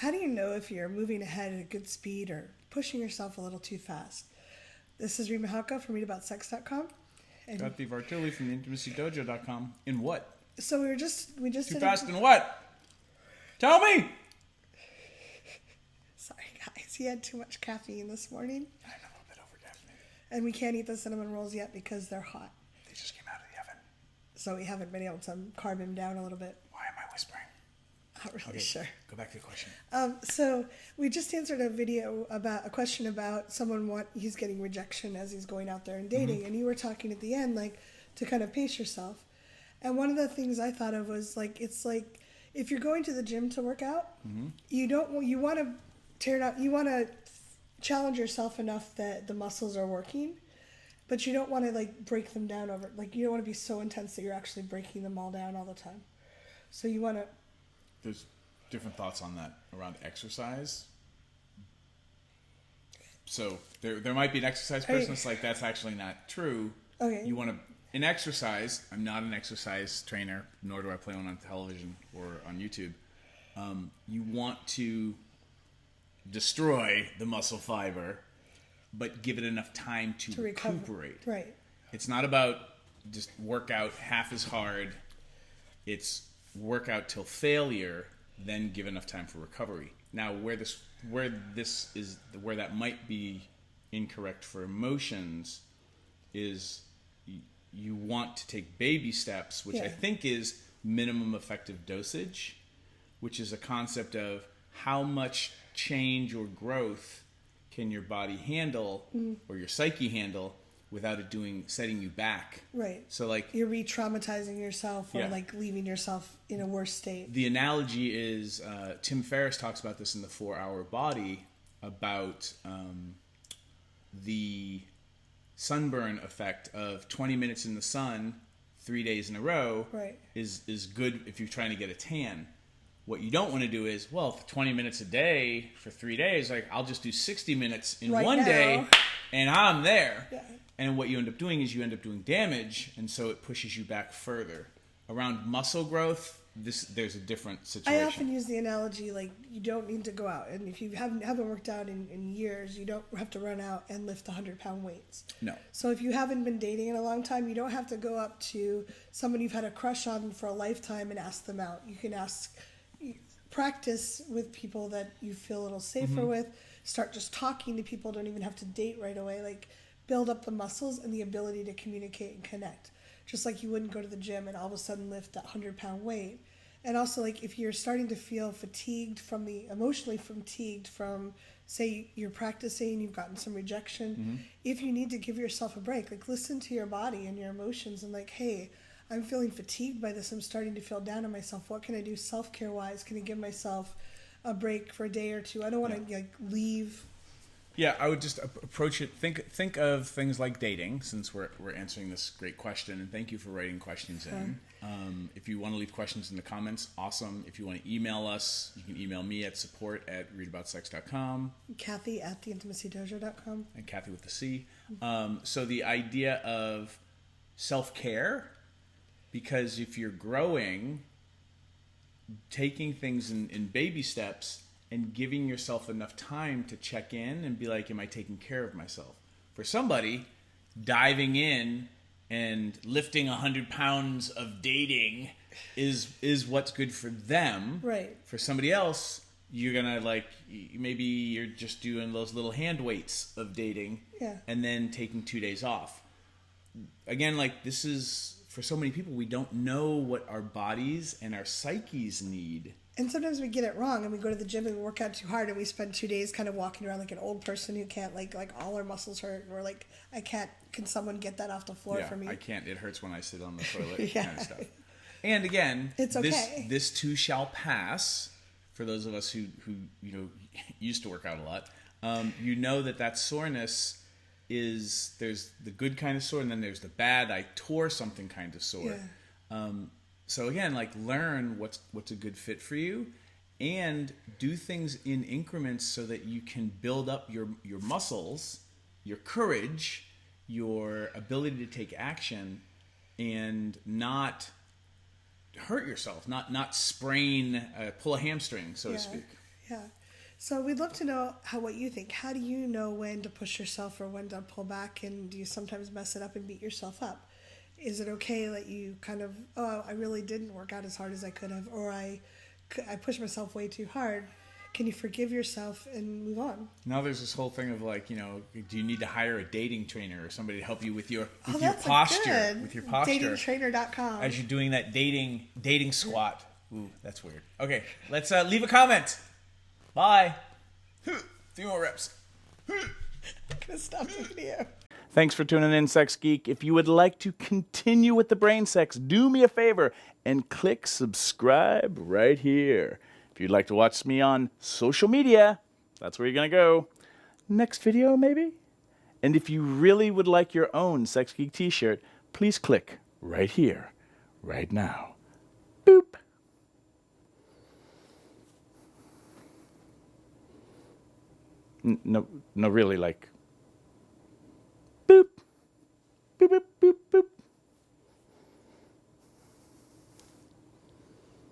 How do you know if you're moving ahead at a good speed or pushing yourself a little too fast? This is Reid from readaboutsex.com. Cathy from theintimacydojo.com. In what? So we just Too fast in what? Tell me! Sorry guys, he had too much caffeine this morning. I'm a little bit over caffeinated. And we can't eat the cinnamon rolls yet because they're hot. They just came out of the oven. So we haven't been able to carb him down a little bit. Why am I whispering? Not really sure. Go back to the question. So we just answered a question about someone he's getting rejection as he's going out there and dating, and you were talking at the end to kind of pace yourself. And one of the things I thought of was it's like if you're going to the gym to work out, you want to tear it out. You want to challenge yourself enough that the muscles are working, but you don't want to break them down over. You don't want to be so intense that you're actually breaking them all down all the time. So you want to. There's different thoughts on that around exercise. So there might be an exercise person that's like, that's actually not true. Okay. You want to, in exercise, I'm not an exercise trainer, nor do I play one on television or on YouTube. You want to destroy the muscle fiber, but give it enough time to recuperate. Right. It's not about just work out half as hard. It's work out till failure, then give enough time for recovery. Now, where that might be incorrect for emotions is you want to take baby steps, which I think is minimum effective dosage, which is a concept of how much change or growth can your body handle or your psyche handle without it setting you back. Right. So you're re-traumatizing yourself or leaving yourself in a worse state. The analogy is, Tim Ferriss talks about this in the 4-Hour Body, about the sunburn effect of 20 minutes in the sun 3 days in a row is good if you're trying to get a tan. What you don't want to do is, 20 minutes a day for 3 days, I'll just do 60 minutes in one day and I'm there. Yeah. And what you end up doing is you end up doing damage, and so it pushes you back further. Around muscle growth, there's a different situation. I often use the analogy you don't need to go out, and if you haven't worked out in years, you don't have to run out and lift 100-pound weights. No. So if you haven't been dating in a long time, you don't have to go up to someone you've had a crush on for a lifetime and ask them out. You can practice with people that you feel a little safer with. Start just talking to people. Don't even have to date right away. Build up the muscles and the ability to communicate and connect. Just like you wouldn't go to the gym and all of a sudden lift that 100-pound weight. And also, if you're starting to feel emotionally fatigued from, say, you're practicing, you've gotten some rejection, if you need to give yourself a break, listen to your body and your emotions and hey, I'm feeling fatigued by this. I'm starting to feel down on myself. What can I do self-care-wise? Can I give myself a break for a day or two? I don't want to leave. Yeah, I would just approach it. Think of things like dating, since we're answering this great question, and thank you for writing questions in. If you want to leave questions in the comments, awesome. If you want to email us, you can email me at support@readaboutsex.com. Cathy at theintimacydojo.com. And Cathy with the C. So the idea of self-care, because if you're growing, taking things in baby steps, and giving yourself enough time to check in and be am I taking care of myself? For somebody, diving in and lifting 100 pounds of dating is what's good for them. Right. For somebody else, you're going to maybe you're just doing those little hand weights of dating and then taking 2 days off. Again, this is, for so many people, we don't know what our bodies and our psyches need. And sometimes we get it wrong, and we go to the gym and we work out too hard, and we spend 2 days kind of walking around like an old person who can't, all our muscles hurt, or I can't, can someone get that off the floor for me? I can't, it hurts when I sit on the toilet, kind of stuff. And again, it's okay. This too shall pass, for those of us who used to work out a lot. That soreness is, there's the good kind of sore, and then there's the bad, I tore something kind of sore. Yeah. So again, learn what's a good fit for you, and do things in increments so that you can build up your muscles, your courage, your ability to take action, and not hurt yourself, not sprain, pull a hamstring, so to speak. Yeah. So we'd love to know what you think. How do you know when to push yourself or when to pull back, and do you sometimes mess it up and beat yourself up? Is it okay that you kind of, oh, I really didn't work out as hard as I could have, or I pushed myself way too hard? Can you forgive yourself and move on? Now there's this whole thing of like, you know, do you need to hire a dating trainer or somebody to help you with your That's posture, good. with your posture, Datingtrainer.com. as you're doing that dating squat. Ooh, that's weird. Okay, let's leave a comment. Bye. 3 more reps. I'm gonna stop the video. Thanks for tuning in, Sex Geek. If you would like to continue with the brain sex, do me a favor and click subscribe right here. If you'd like to watch me on social media, that's where you're going to go. Next video, maybe? And if you really would like your own Sex Geek t-shirt, please click right here, right now. Boop. No, really, like...